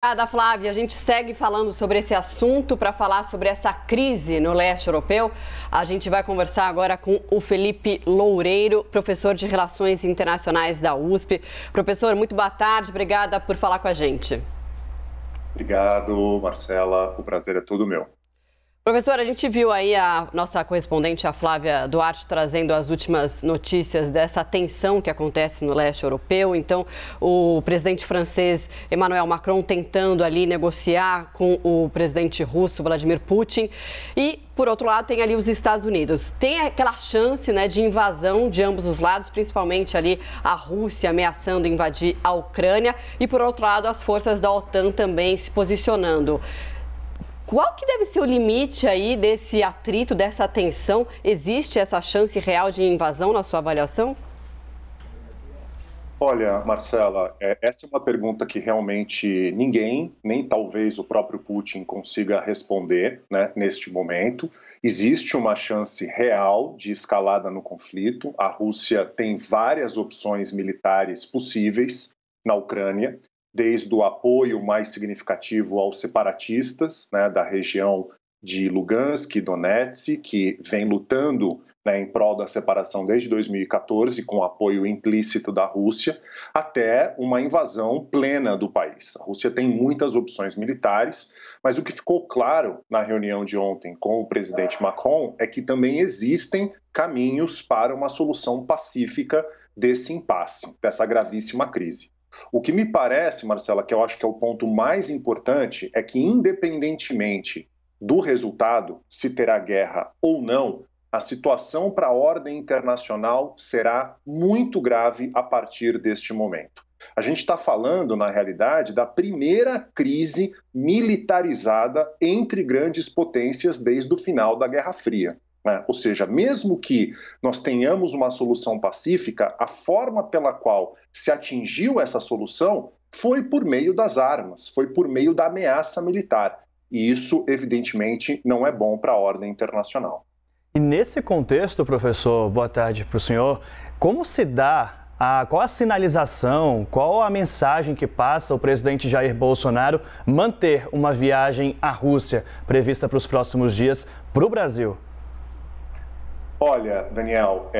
Obrigada, Flávia. A gente segue falando sobre esse assunto para falar sobre essa crise no leste europeu. A gente vai conversar agora com o Felipe Loureiro, professor de Relações Internacionais da USP. Professor, muito boa tarde. Obrigada por falar com a gente. Obrigado, Marcela. O prazer é todo meu. Professor, a gente viu aí a nossa correspondente, a Flávia Duarte, trazendo as últimas notícias dessa tensão que acontece no leste europeu. Então, o presidente francês Emmanuel Macron tentando ali negociar com o presidente russo Vladimir Putin. E, por outro lado, tem ali os Estados Unidos. Tem aquela chance, né, de invasão de ambos os lados, principalmente ali a Rússia ameaçando invadir a Ucrânia. E, por outro lado, as forças da OTAN também se posicionando. Qual que deve ser o limite aí desse atrito, dessa tensão? Existe essa chance real de invasão na sua avaliação? Olha, Marcela, essa é uma pergunta que realmente ninguém, nem talvez o próprio Putin, consiga responder, né, neste momento. Existe uma chance real de escalada no conflito. A Rússia tem várias opções militares possíveis na Ucrânia, desde o apoio mais significativo aos separatistas, né, da região de Lugansk e Donetsk, que vem lutando, né, em prol da separação desde 2014, com apoio implícito da Rússia, até uma invasão plena do país. A Rússia tem muitas opções militares, mas o que ficou claro na reunião de ontem com o presidente Macron é que também existem caminhos para uma solução pacífica desse impasse, dessa gravíssima crise. O que me parece, Marcela, que eu acho que é o ponto mais importante, é que independentemente do resultado, se terá guerra ou não, a situação para a ordem internacional será muito grave a partir deste momento. A gente está falando, na realidade, da primeira crise militarizada entre grandes potências desde o final da Guerra Fria. Ou seja, mesmo que nós tenhamos uma solução pacífica, a forma pela qual se atingiu essa solução foi por meio das armas, foi por meio da ameaça militar. E isso, evidentemente, não é bom para a ordem internacional. E nesse contexto, professor, boa tarde para o senhor, como se dá, qual a sinalização, qual a mensagem que passa o presidente Jair Bolsonaro manter uma viagem à Rússia prevista para os próximos dias para o Brasil? Olha, Daniel,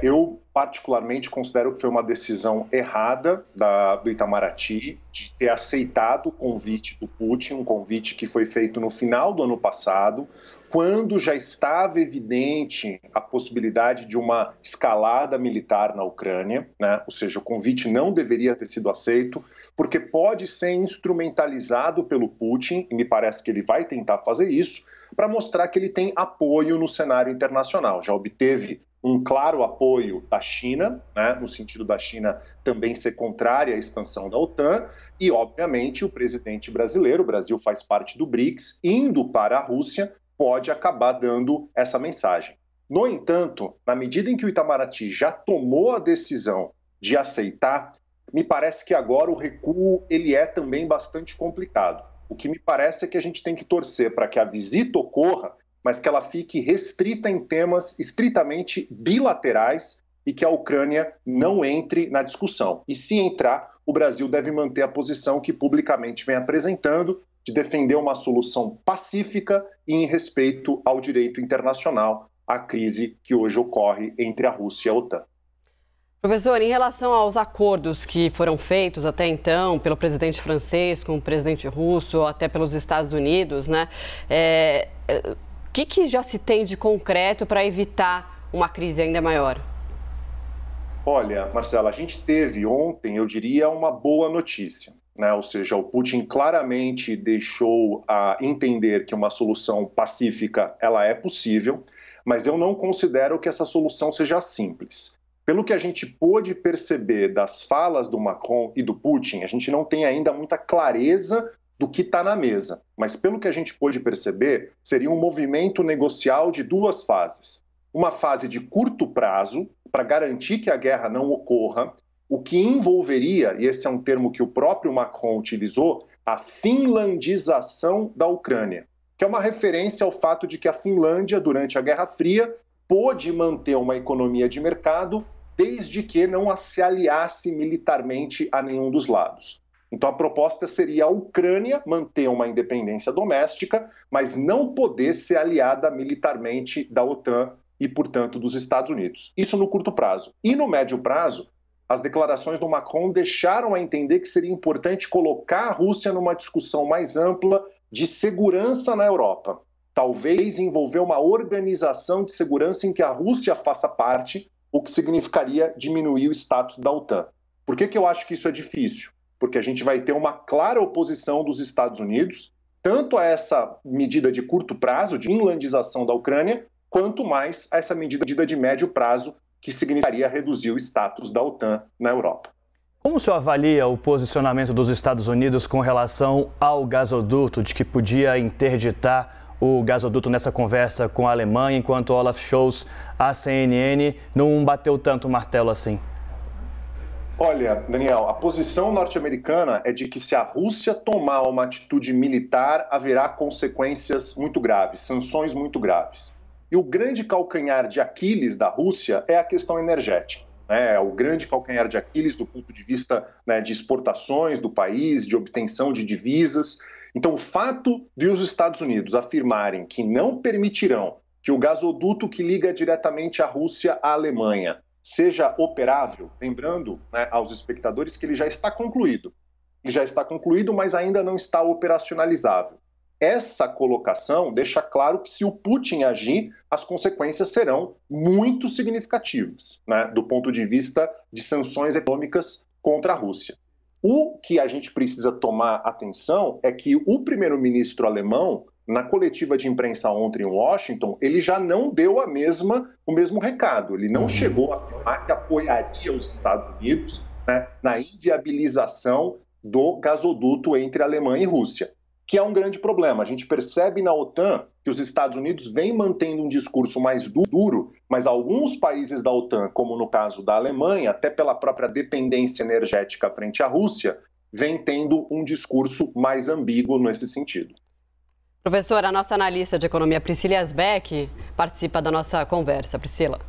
eu particularmente considero que foi uma decisão errada do Itamaraty de ter aceitado o convite do Putin, um convite que foi feito no final do ano passado, quando já estava evidente a possibilidade de uma escalada militar na Ucrânia, né? Ou seja, o convite não deveria ter sido aceito, porque pode ser instrumentalizado pelo Putin, e me parece que ele vai tentar fazer isso, para mostrar que ele tem apoio no cenário internacional. Já obteve um claro apoio da China, né, no sentido da China também ser contrária à expansão da OTAN, e, obviamente, o presidente brasileiro, o Brasil faz parte do BRICS, indo para a Rússia, pode acabar dando essa mensagem. No entanto, na medida em que o Itamaraty já tomou a decisão de aceitar, me parece que agora o recuo ele é também bastante complicado. O que me parece é que a gente tem que torcer para que a visita ocorra, mas que ela fique restrita em temas estritamente bilaterais e que a Ucrânia não entre na discussão. E se entrar, o Brasil deve manter a posição que publicamente vem apresentando de defender uma solução pacífica e em respeito ao direito internacional, à crise que hoje ocorre entre a Rússia e a OTAN. Professor, em relação aos acordos que foram feitos até então pelo presidente francês com o presidente russo, até pelos Estados Unidos, né? O que já se tem de concreto para evitar uma crise ainda maior? Olha, Marcela, a gente teve ontem, eu diria, uma boa notícia, né? Ou seja, o Putin claramente deixou a entender que uma solução pacífica ela é possível, mas eu não considero que essa solução seja simples. Pelo que a gente pôde perceber das falas do Macron e do Putin, a gente não tem ainda muita clareza do que está na mesa. Mas pelo que a gente pôde perceber, seria um movimento negocial de duas fases. Uma fase de curto prazo, para garantir que a guerra não ocorra, o que envolveria, e esse é um termo que o próprio Macron utilizou, a finlandização da Ucrânia, que é uma referência ao fato de que a Finlândia, durante a Guerra Fria, pôde manter uma economia de mercado desde que não se aliasse militarmente a nenhum dos lados. Então a proposta seria a Ucrânia manter uma independência doméstica, mas não poder ser aliada militarmente da OTAN e, portanto, dos Estados Unidos. Isso no curto prazo. E no médio prazo, as declarações do Macron deixaram a entender que seria importante colocar a Rússia numa discussão mais ampla de segurança na Europa. Talvez envolver uma organização de segurança em que a Rússia faça parte, o que significaria diminuir o status da OTAN. Por que eu acho que isso é difícil? Porque a gente vai ter uma clara oposição dos Estados Unidos, tanto a essa medida de curto prazo, de finlandização da Ucrânia, quanto mais a essa medida de médio prazo, que significaria reduzir o status da OTAN na Europa. Como o senhor avalia o posicionamento dos Estados Unidos com relação ao gasoduto, de que podia interditar o gasoduto nessa conversa com a Alemanha, enquanto Olaf Scholz, a CNN, não bateu tanto o martelo assim? Olha, Daniel, a posição norte-americana é de que se a Rússia tomar uma atitude militar, haverá consequências muito graves, sanções muito graves. E o grande calcanhar de Aquiles da Rússia é a questão energética. É o grande calcanhar de Aquiles do ponto de vista, né, de exportações do país, de obtenção de divisas. Então, o fato de os Estados Unidos afirmarem que não permitirão que o gasoduto que liga diretamente a Rússia à Alemanha seja operável, lembrando, né, aos espectadores que ele já está concluído. Ele já está concluído, mas ainda não está operacionalizável. Essa colocação deixa claro que se o Putin agir, as consequências serão muito significativas, né, do ponto de vista de sanções econômicas contra a Rússia. O que a gente precisa tomar atenção é que o primeiro-ministro alemão, na coletiva de imprensa ontem em Washington, ele já não deu o mesmo recado. Ele não chegou a afirmar que apoiaria os Estados Unidos, né, na inviabilização do gasoduto entre Alemanha e Rússia, que é um grande problema. A gente percebe na OTAN que os Estados Unidos vêm mantendo um discurso mais duro, mas alguns países da OTAN, como no caso da Alemanha, até pela própria dependência energética frente à Rússia, vem tendo um discurso mais ambíguo nesse sentido. Professora, a nossa analista de economia, Priscila Yazbek, participa da nossa conversa. Priscila.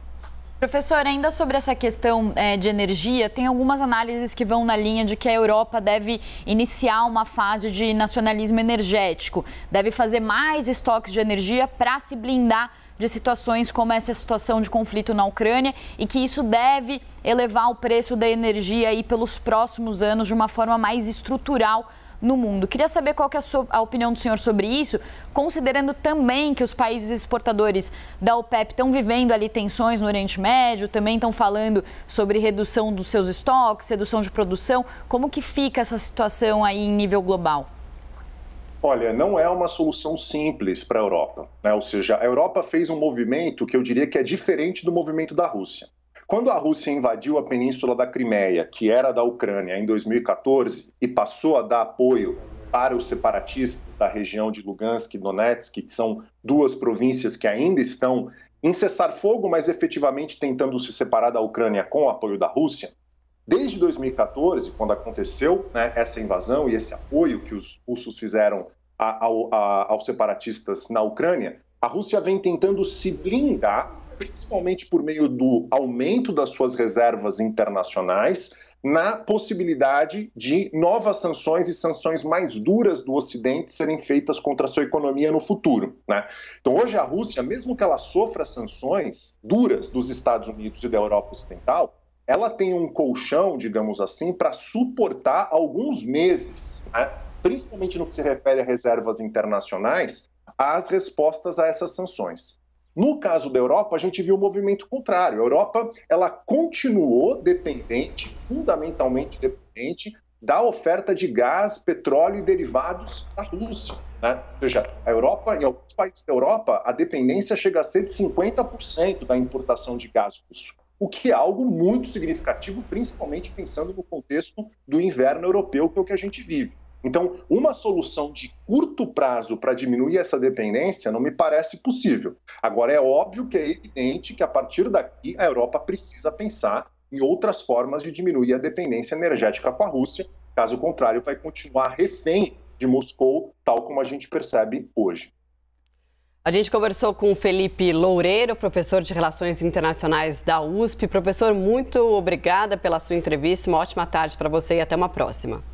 Professor, ainda sobre essa questão de energia, tem algumas análises que vão na linha de que a Europa deve iniciar uma fase de nacionalismo energético, deve fazer mais estoques de energia para se blindar de situações como essa situação de conflito na Ucrânia e que isso deve elevar o preço da energia aí pelos próximos anos de uma forma mais estrutural no mundo. Queria saber qual que é a opinião do senhor sobre isso, considerando também que os países exportadores da OPEP estão vivendo ali tensões no Oriente Médio, também estão falando sobre redução dos seus estoques, redução de produção. Como que fica essa situação aí em nível global? Olha, não é uma solução simples para a Europa, né? Ou seja, a Europa fez um movimento que eu diria que é diferente do movimento da Rússia. Quando a Rússia invadiu a península da Crimeia, que era da Ucrânia, em 2014, e passou a dar apoio para os separatistas da região de Lugansk e Donetsk, que são duas províncias que ainda estão em cessar-fogo, mas efetivamente tentando se separar da Ucrânia com o apoio da Rússia, desde 2014, quando aconteceu, né, essa invasão e esse apoio que os russos fizeram aos separatistas na Ucrânia, a Rússia vem tentando se blindar, principalmente por meio do aumento das suas reservas internacionais, na possibilidade de novas sanções e sanções mais duras do Ocidente serem feitas contra a sua economia no futuro, né? Então hoje a Rússia, mesmo que ela sofra sanções duras dos Estados Unidos e da Europa Ocidental, ela tem um colchão, digamos assim, para suportar alguns meses, né? Principalmente no que se refere a reservas internacionais, as respostas a essas sanções. No caso da Europa, a gente viu um movimento contrário. A Europa, ela continuou dependente, fundamentalmente dependente, da oferta de gás, petróleo e derivados da Rússia, né? Ou seja, a Europa, em alguns países da Europa, a dependência chega a ser de 50% da importação de gás russo, o que é algo muito significativo, principalmente pensando no contexto do inverno europeu, que é o que a gente vive. Então, uma solução de curto prazo para diminuir essa dependência não me parece possível. Agora, é óbvio que é evidente que, a partir daqui, a Europa precisa pensar em outras formas de diminuir a dependência energética com a Rússia. Caso contrário, vai continuar refém de Moscou, tal como a gente percebe hoje. A gente conversou com o Felipe Loureiro, professor de Relações Internacionais da USP. Professor, muito obrigada pela sua entrevista. Uma ótima tarde para você e até uma próxima.